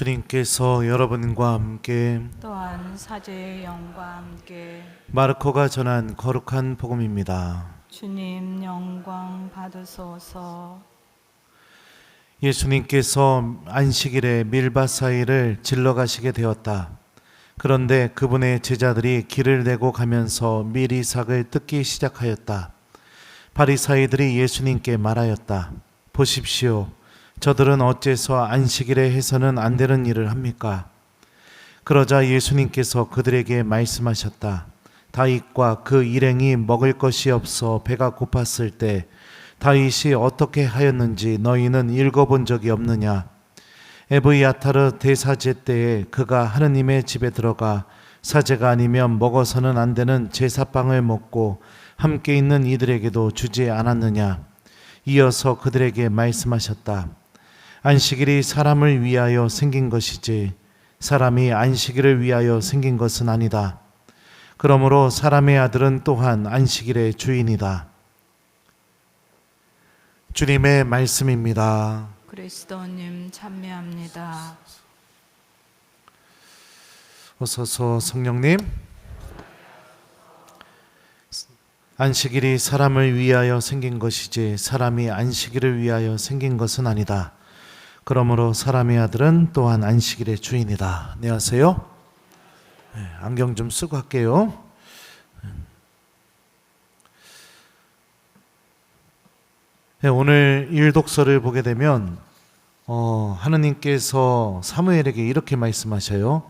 주님께서 여러분과 함께 또한 사제의 영과 함께 마르코가 전한 거룩한 복음입니다. 주님 영광 받으소서. 예수님께서 안식일에 밀밭 사이를 질러 가시게 되었다. 그런데 그분의 제자들이 길을 내고 가면서 밀이삭을 뜯기 시작하였다. 바리사이들이 예수님께 말하였다. 보십시오. 저들은 어째서 안식일에 해서는 안 되는 일을 합니까? 그러자 예수님께서 그들에게 말씀하셨다. 다윗과 그 일행이 먹을 것이 없어 배가 고팠을 때 다윗이 어떻게 하였는지 너희는 읽어본 적이 없느냐? 에브야타르 대사제 때에 그가 하느님의 집에 들어가 사제가 아니면 먹어서는 안 되는 제사빵을 먹고 함께 있는 이들에게도 주지 않았느냐? 이어서 그들에게 말씀하셨다. 안식일이 사람을 위하여 생긴 것이지 사람이 안식일을 위하여 생긴 것은 아니다. 그러므로 사람의 아들은 또한 안식일의 주인이다. 주님의 말씀입니다. 그리스도님 찬미합니다. 어서서 성령님. 안식일이 사람을 위하여 생긴 것이지 사람이 안식일을 위하여 생긴 것은 아니다. 그러므로 사람의 아들은 또한 안식일의 주인이다. 안녕하세요. 안경 좀 쓰고 할게요. 오늘 일독서를 보게 되면 하느님께서 사무엘에게 이렇게 말씀하셔요.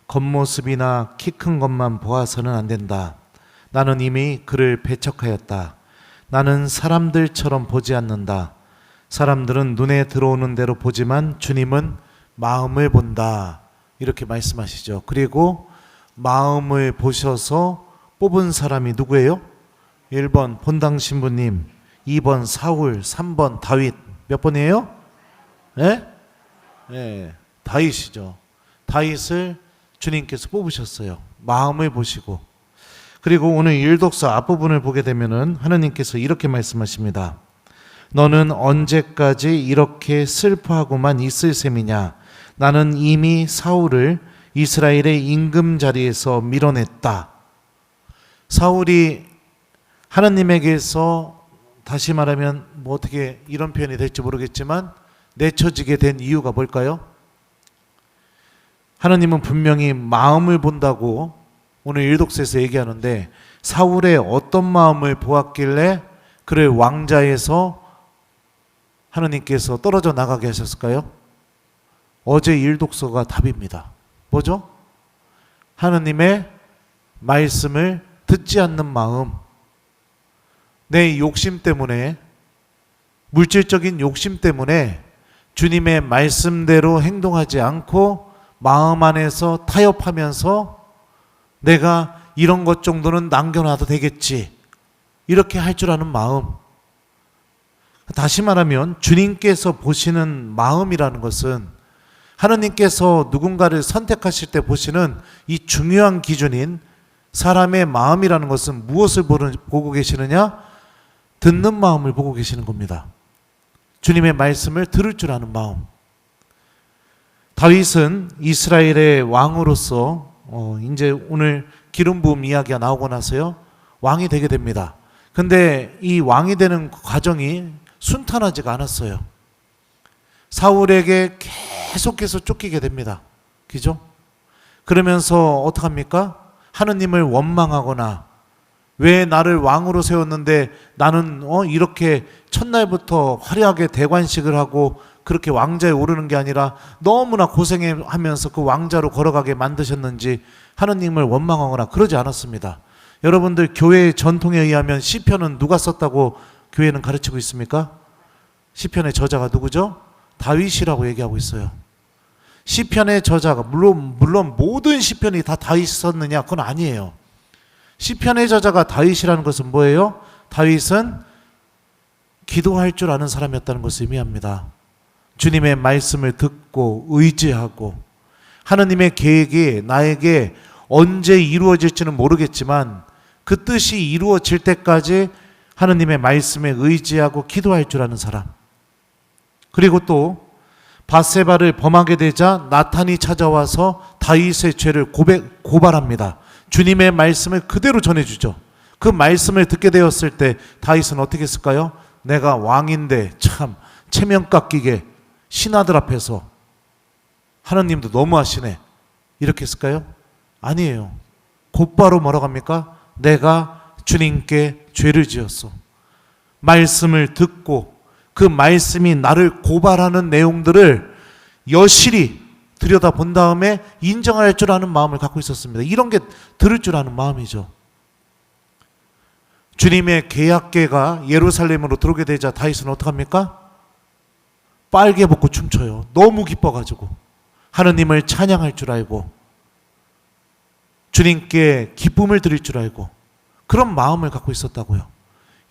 겉모습이나 키 큰 것만 보아서는 안 된다. 나는 이미 그를 배척하였다. 나는 사람들처럼 보지 않는다. 사람들은 눈에 들어오는 대로 보지만 주님은 마음을 본다. 이렇게 말씀하시죠. 그리고 마음을 보셔서 뽑은 사람이 누구예요? 1번 본당 신부님, 2번 사울, 3번 다윗. 몇 번이에요? 네? 네, 다윗이죠. 다윗을 주님께서 뽑으셨어요. 마음을 보시고. 그리고 오늘 일독서 앞부분을 보게 되면은 하느님께서 이렇게 말씀하십니다. 너는 언제까지 이렇게 슬퍼하고만 있을 셈이냐? 나는 이미 사울을 이스라엘의 임금 자리에서 밀어냈다. 사울이 하나님에게서 다시 말하면 뭐 어떻게 이런 표현이 될지 모르겠지만 내쳐지게 된 이유가 뭘까요? 하나님은 분명히 마음을 본다고 오늘 일독서에서 얘기하는데 사울의 어떤 마음을 보았길래 그를 왕자에서 하나님께서 떨어져 나가게 하셨을까요? 어제 일독서가 답입니다. 뭐죠? 하나님의 말씀을 듣지 않는 마음, 내 욕심 때문에, 물질적인 욕심 때문에 주님의 말씀대로 행동하지 않고 마음 안에서 타협하면서 내가 이런 것 정도는 남겨놔도 되겠지, 이렇게 할 줄 아는 마음. 다시 말하면 주님께서 보시는 마음이라는 것은 하나님께서 누군가를 선택하실 때 보시는 이 중요한 기준인 사람의 마음이라는 것은 무엇을 보고 계시느냐? 듣는 마음을 보고 계시는 겁니다. 주님의 말씀을 들을 줄 아는 마음. 다윗은 이스라엘의 왕으로서 이제 오늘 기름 부음 이야기가 나오고 나서요 왕이 되게 됩니다. 근데 이 왕이 되는 과정이 순탄하지가 않았어요. 사울에게 계속해서 쫓기게 됩니다. 그죠? 그러면서 어떡합니까? 하느님을 원망하거나 왜 나를 왕으로 세웠는데 나는 이렇게 첫날부터 화려하게 대관식을 하고 그렇게 왕자에 오르는 게 아니라 너무나 고생하면서 그 왕자로 걸어가게 만드셨는지 하느님을 원망하거나 그러지 않았습니다. 여러분들 교회의 전통에 의하면 시편은 누가 썼다고 교회는 가르치고 있습니까? 시편의 저자가 누구죠? 다윗이라고 얘기하고 있어요. 시편의 저자가 물론 모든 시편이 다 다윗이 썼느냐? 그건 아니에요. 시편의 저자가 다윗이라는 것은 뭐예요? 다윗은 기도할 줄 아는 사람이었다는 것을 의미합니다. 주님의 말씀을 듣고 의지하고 하나님의 계획이 나에게 언제 이루어질지는 모르겠지만 그 뜻이 이루어질 때까지 하나님의 말씀에 의지하고 기도할 줄 아는 사람. 그리고 또 밧세바를 범하게 되자 나탄이 찾아와서 다윗의 죄를 고발합니다. 주님의 말씀을 그대로 전해주죠. 그 말씀을 듣게 되었을 때 다윗은 어떻게 했을까요? 내가 왕인데 참 체면 깎이게 신하들 앞에서 하나님도 너무하시네, 이렇게 했을까요? 아니에요. 곧바로 뭐라고 합니까? 내가 주님께 죄를 지었어. 말씀을 듣고 그 말씀이 나를 고발하는 내용들을 여실히 들여다본 다음에 인정할 줄 아는 마음을 갖고 있었습니다. 이런 게 들을 줄 아는 마음이죠. 주님의 계약궤가 예루살렘으로 들어오게 되자 다윗은 어떡합니까? 빨개 벗고 춤춰요. 너무 기뻐가지고 하느님을 찬양할 줄 알고 주님께 기쁨을 드릴 줄 알고 그런 마음을 갖고 있었다고요.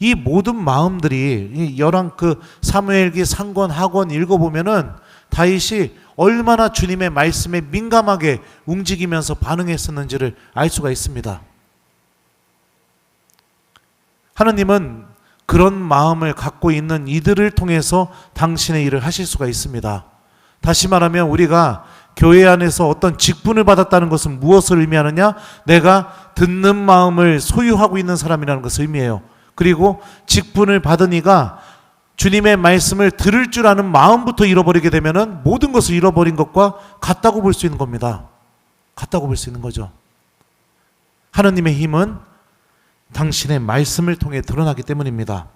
이 모든 마음들이 열왕 사무엘기 상권 하권 읽어보면은 다윗이 얼마나 주님의 말씀에 민감하게 움직이면서 반응했었는지를 알 수가 있습니다. 하느님은 그런 마음을 갖고 있는 이들을 통해서 당신의 일을 하실 수가 있습니다. 다시 말하면 우리가 교회 안에서 어떤 직분을 받았다는 것은 무엇을 의미하느냐? 내가 듣는 마음을 소유하고 있는 사람이라는 것을 의미해요. 그리고 직분을 받은 이가 주님의 말씀을 들을 줄 아는 마음부터 잃어버리게 되면은 모든 것을 잃어버린 것과 같다고 볼 수 있는 겁니다. 같다고 볼 수 있는 거죠. 하느님의 힘은 당신의 말씀을 통해 드러나기 때문입니다.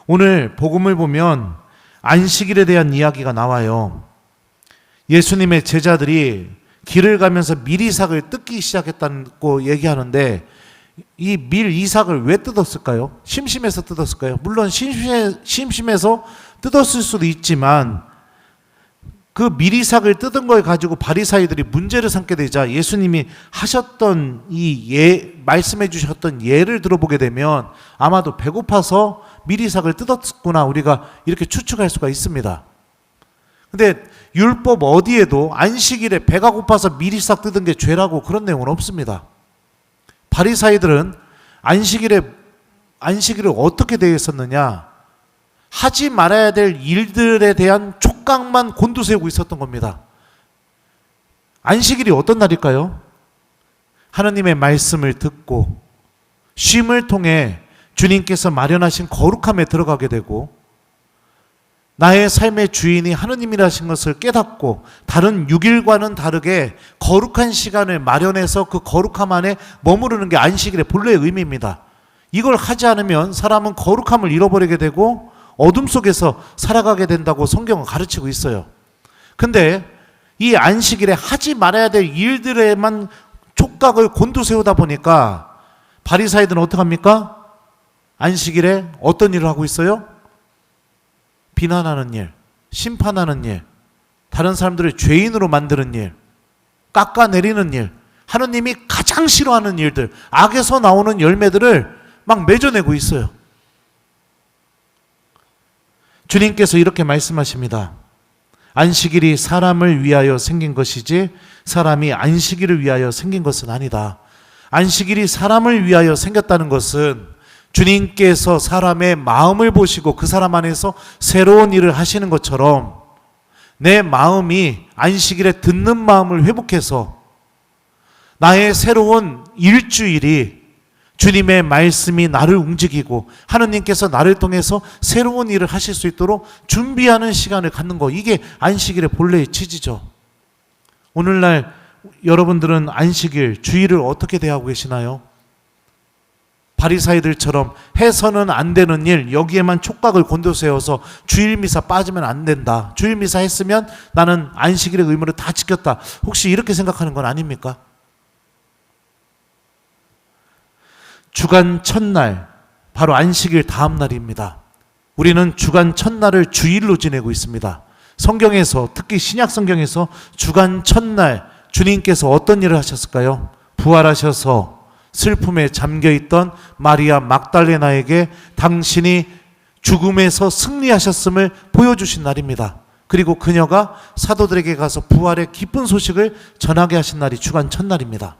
오늘 복음을 보면 안식일에 대한 이야기가 나와요. 예수님의 제자들이 길을 가면서 밀이삭을 뜯기 시작했다고 얘기하는데 이 밀이삭을 왜 뜯었을까요? 심심해서 뜯었을까요? 물론 심심해서 뜯었을 수도 있지만 그 밀이삭을 뜯은 걸 가지고 바리사이들이 문제를 삼게 되자 예수님이 하셨던 말씀해 주셨던 예를 들어보게 되면 아마도 배고파서 밀이삭을 뜯었구나 우리가 이렇게 추측할 수가 있습니다. 근데 율법 어디에도 안식일에 배가 고파서 밀이삭 뜯은 게 죄라고 그런 내용은 없습니다. 바리사이들은 안식일을 어떻게 대했었느냐? 하지 말아야 될 일들에 대한 촉각만 곤두세우고 있었던 겁니다. 안식일이 어떤 날일까요? 하나님의 말씀을 듣고 쉼을 통해 주님께서 마련하신 거룩함에 들어가게 되고 나의 삶의 주인이 하느님이라신 것을 깨닫고 다른 6일과는 다르게 거룩한 시간을 마련해서 그 거룩함 안에 머무르는 게 안식일의 본래의 의미입니다. 이걸 하지 않으면 사람은 거룩함을 잃어버리게 되고 어둠 속에서 살아가게 된다고 성경은 가르치고 있어요. 근데 이 안식일에 하지 말아야 될 일들에만 촉각을 곤두세우다 보니까 바리사이들은 어떡합니까? 안식일에 어떤 일을 하고 있어요? 비난하는 일, 심판하는 일, 다른 사람들을 죄인으로 만드는 일, 깎아내리는 일, 하느님이 가장 싫어하는 일들, 악에서 나오는 열매들을 막 맺어내고 있어요. 주님께서 이렇게 말씀하십니다. 안식일이 사람을 위하여 생긴 것이지 사람이 안식일을 위하여 생긴 것은 아니다. 안식일이 사람을 위하여 생겼다는 것은 주님께서 사람의 마음을 보시고 그 사람 안에서 새로운 일을 하시는 것처럼 내 마음이 안식일에 듣는 마음을 회복해서 나의 새로운 일주일이 주님의 말씀이 나를 움직이고 하느님께서 나를 통해서 새로운 일을 하실 수 있도록 준비하는 시간을 갖는 거, 이게 안식일의 본래의 취지죠. 오늘날 여러분들은 안식일, 주일을 어떻게 대하고 계시나요? 바리사이들처럼 해서는 안 되는 일, 여기에만 촉각을 곤두세워서 주일 미사 빠지면 안 된다, 주일 미사 했으면 나는 안식일의 의무를 다 지켰다, 혹시 이렇게 생각하는 건 아닙니까? 주간 첫날, 바로 안식일 다음 날입니다. 우리는 주간 첫날을 주일로 지내고 있습니다. 성경에서, 특히 신약 성경에서 주간 첫날 주님께서 어떤 일을 하셨을까요? 부활하셔서 슬픔에 잠겨있던 마리아 막달레나에게 당신이 죽음에서 승리하셨음을 보여주신 날입니다. 그리고 그녀가 사도들에게 가서 부활의 기쁜 소식을 전하게 하신 날이 주간 첫날입니다.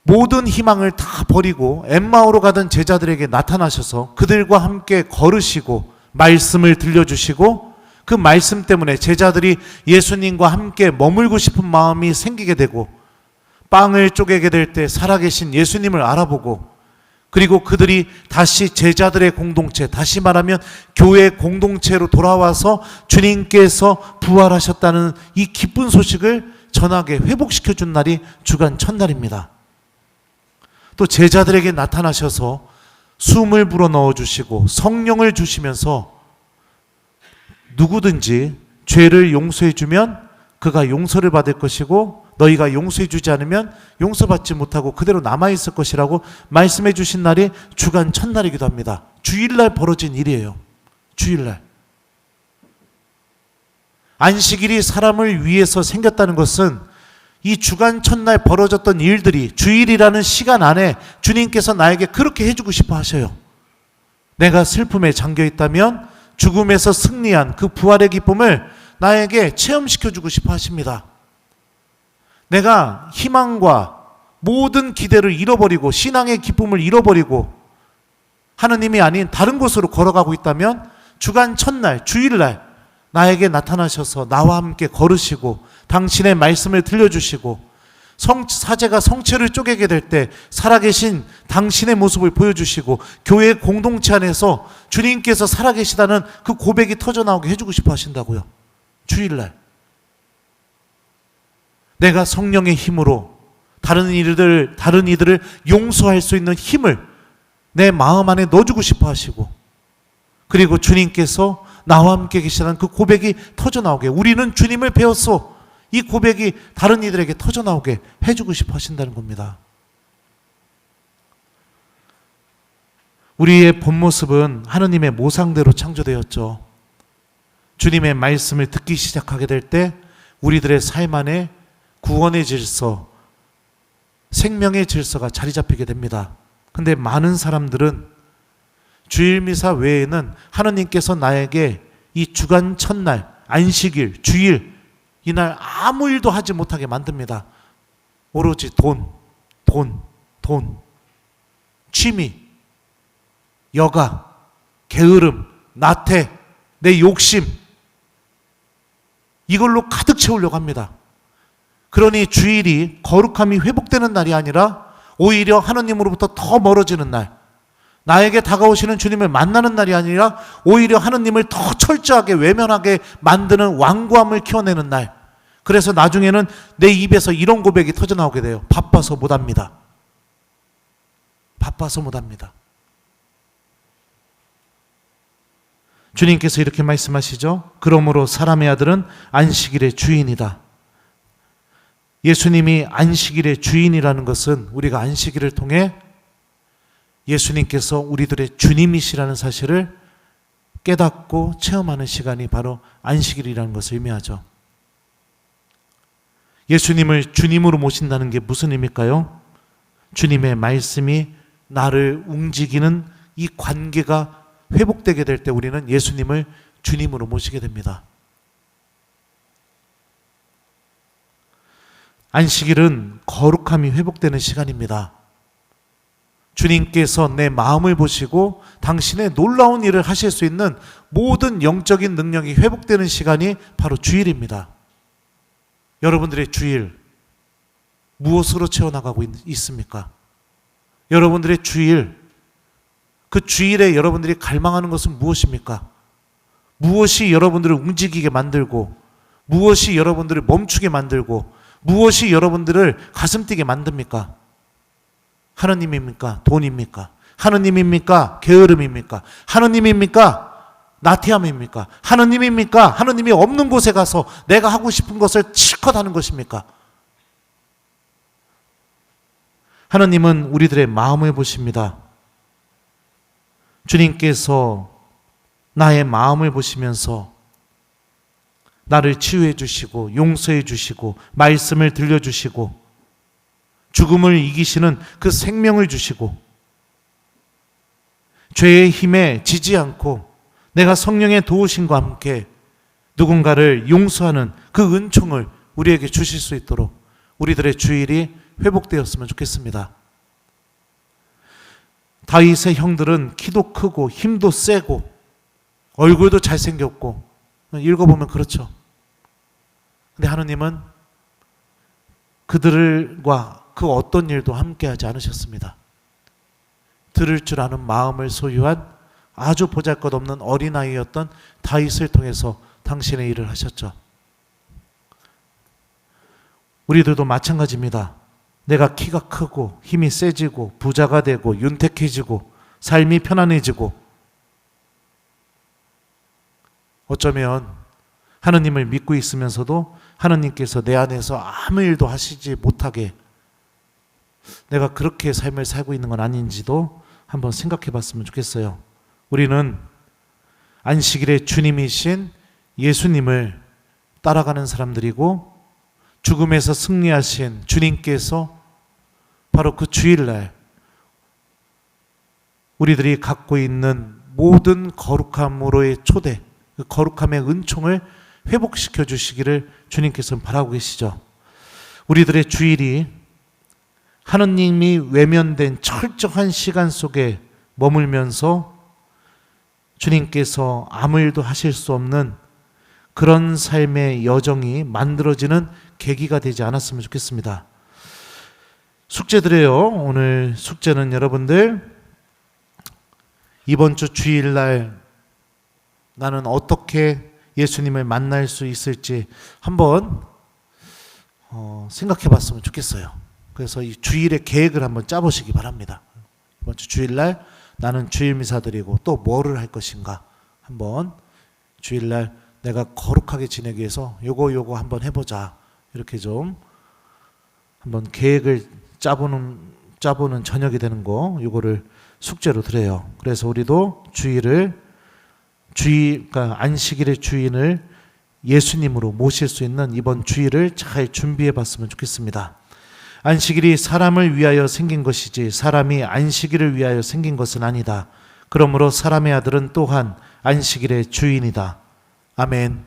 모든 희망을 다 버리고 엠마오로 가던 제자들에게 나타나셔서 그들과 함께 걸으시고 말씀을 들려주시고 그 말씀 때문에 제자들이 예수님과 함께 머물고 싶은 마음이 생기게 되고, 빵을 쪼개게 될 때 살아계신 예수님을 알아보고, 그리고 그들이 다시 제자들의 공동체, 다시 말하면 교회 공동체로 돌아와서 주님께서 부활하셨다는 이 기쁜 소식을 전하게 회복시켜준 날이 주간 첫날입니다. 또 제자들에게 나타나셔서 숨을 불어넣어 주시고 성령을 주시면서 누구든지 죄를 용서해 주면 그가 용서를 받을 것이고, 너희가 용서해 주지 않으면 용서받지 못하고 그대로 남아있을 것이라고 말씀해 주신 날이 주간 첫날이기도 합니다. 주일날 벌어진 일이에요. 주일날. 안식일이 사람을 위해서 생겼다는 것은 이 주간 첫날 벌어졌던 일들이 주일이라는 시간 안에 주님께서 나에게 그렇게 해주고 싶어 하셔요. 내가 슬픔에 잠겨 있다면 죽음에서 승리한 그 부활의 기쁨을 나에게 체험시켜주고 싶어 하십니다. 내가 희망과 모든 기대를 잃어버리고 신앙의 기쁨을 잃어버리고 하느님이 아닌 다른 곳으로 걸어가고 있다면 주간 첫날, 주일날 나에게 나타나셔서 나와 함께 걸으시고 당신의 말씀을 들려주시고 사제가 성체를 쪼개게 될 때 살아계신 당신의 모습을 보여주시고 교회 공동체 안에서 주님께서 살아계시다는 그 고백이 터져나오게 해주고 싶어 하신다고요. 주일날. 내가 성령의 힘으로 다른 이들을 용서할 수 있는 힘을 내 마음 안에 넣어주고 싶어 하시고, 그리고 주님께서 나와 함께 계시다는 그 고백이 터져나오게, 우리는 주님을 배웠소, 이 고백이 다른 이들에게 터져나오게 해주고 싶어 하신다는 겁니다. 우리의 본 모습은 하느님의 모상대로 창조되었죠. 주님의 말씀을 듣기 시작하게 될 때 우리들의 삶 안에 구원의 질서, 생명의 질서가 자리 잡히게 됩니다. 근데 많은 사람들은 주일 미사 외에는 하느님께서 나에게 이 주간 첫날, 안식일, 주일, 이날 아무 일도 하지 못하게 만듭니다. 오로지 돈, 취미, 여가, 게으름, 나태, 내 욕심, 이걸로 가득 채우려고 합니다. 그러니 주일이 거룩함이 회복되는 날이 아니라 오히려 하느님으로부터 더 멀어지는 날, 나에게 다가오시는 주님을 만나는 날이 아니라 오히려 하느님을 더 철저하게 외면하게 만드는 완고함을 키워내는 날. 그래서 나중에는 내 입에서 이런 고백이 터져나오게 돼요. 바빠서 못합니다. 바빠서 못합니다. 주님께서 이렇게 말씀하시죠. 그러므로 사람의 아들은 안식일의 주인이다. 예수님이 안식일의 주인이라는 것은 우리가 안식일을 통해 예수님께서 우리들의 주님이시라는 사실을 깨닫고 체험하는 시간이 바로 안식일이라는 것을 의미하죠. 예수님을 주님으로 모신다는 게 무슨 의미일까요? 주님의 말씀이 나를 움직이는 이 관계가 회복되게 될 때 우리는 예수님을 주님으로 모시게 됩니다. 안식일은 거룩함이 회복되는 시간입니다. 주님께서 내 마음을 보시고 당신의 놀라운 일을 하실 수 있는 모든 영적인 능력이 회복되는 시간이 바로 주일입니다. 여러분들의 주일 무엇으로 채워나가고 있습니까? 여러분들의 주일, 그 주일에 여러분들이 갈망하는 것은 무엇입니까? 무엇이 여러분들을 움직이게 만들고, 무엇이 여러분들을 멈추게 만들고, 무엇이 여러분들을 가슴 뛰게 만듭니까? 하느님입니까? 돈입니까? 하느님입니까? 게으름입니까? 하느님입니까? 나태함입니까? 하느님입니까? 하느님이 없는 곳에 가서 내가 하고 싶은 것을 실컷 하는 것입니까? 하느님은 우리들의 마음을 보십니다. 주님께서 나의 마음을 보시면서 나를 치유해 주시고 용서해 주시고 말씀을 들려주시고 죽음을 이기시는 그 생명을 주시고 죄의 힘에 지지 않고 내가 성령의 도우심과 함께 누군가를 용서하는 그 은총을 우리에게 주실 수 있도록 우리들의 주일이 회복되었으면 좋겠습니다. 다윗의 형들은 키도 크고 힘도 세고 얼굴도 잘생겼고 읽어보면 그렇죠. 근데 하느님은 그들과 그 어떤 일도 함께하지 않으셨습니다. 들을 줄 아는 마음을 소유한 아주 보잘것없는 어린아이였던 다윗을 통해서 당신의 일을 하셨죠. 우리들도 마찬가지입니다. 내가 키가 크고 힘이 세지고 부자가 되고 윤택해지고 삶이 편안해지고 어쩌면 하느님을 믿고 있으면서도 하느님께서 내 안에서 아무 일도 하시지 못하게 내가 그렇게 삶을 살고 있는 건 아닌지도 한번 생각해 봤으면 좋겠어요. 우리는 안식일의 주님이신 예수님을 따라가는 사람들이고 죽음에서 승리하신 주님께서 바로 그 주일날 우리들이 갖고 있는 모든 거룩함으로의 초대, 그 거룩함의 은총을 회복시켜 주시기를 주님께서는 바라고 계시죠. 우리들의 주일이 하느님이 외면된 철저한 시간 속에 머물면서 주님께서 아무 일도 하실 수 없는 그런 삶의 여정이 만들어지는 계기가 되지 않았으면 좋겠습니다. 숙제드려요. 오늘 숙제는 여러분들 이번 주 주일날 나는 어떻게 예수님을 만날 수 있을지 한번 생각해 봤으면 좋겠어요. 그래서 이 주일의 계획을 한번 짜보시기 바랍니다. 이번 주 주일날 나는 주일 미사 드리고 또 뭐를 할 것인가 한번 주일날 내가 거룩하게 지내기 위해서 요거 한번 해보자. 이렇게 좀 한번 계획을 짜보는 저녁이 되는 거 요거를 숙제로 드려요. 그래서 우리도 그러니까 안식일의 주인을 예수님으로 모실 수 있는 이번 주일을 잘 준비해 봤으면 좋겠습니다. 안식일이 사람을 위하여 생긴 것이지 사람이 안식일을 위하여 생긴 것은 아니다. 그러므로 사람의 아들은 또한 안식일의 주인이다. 아멘.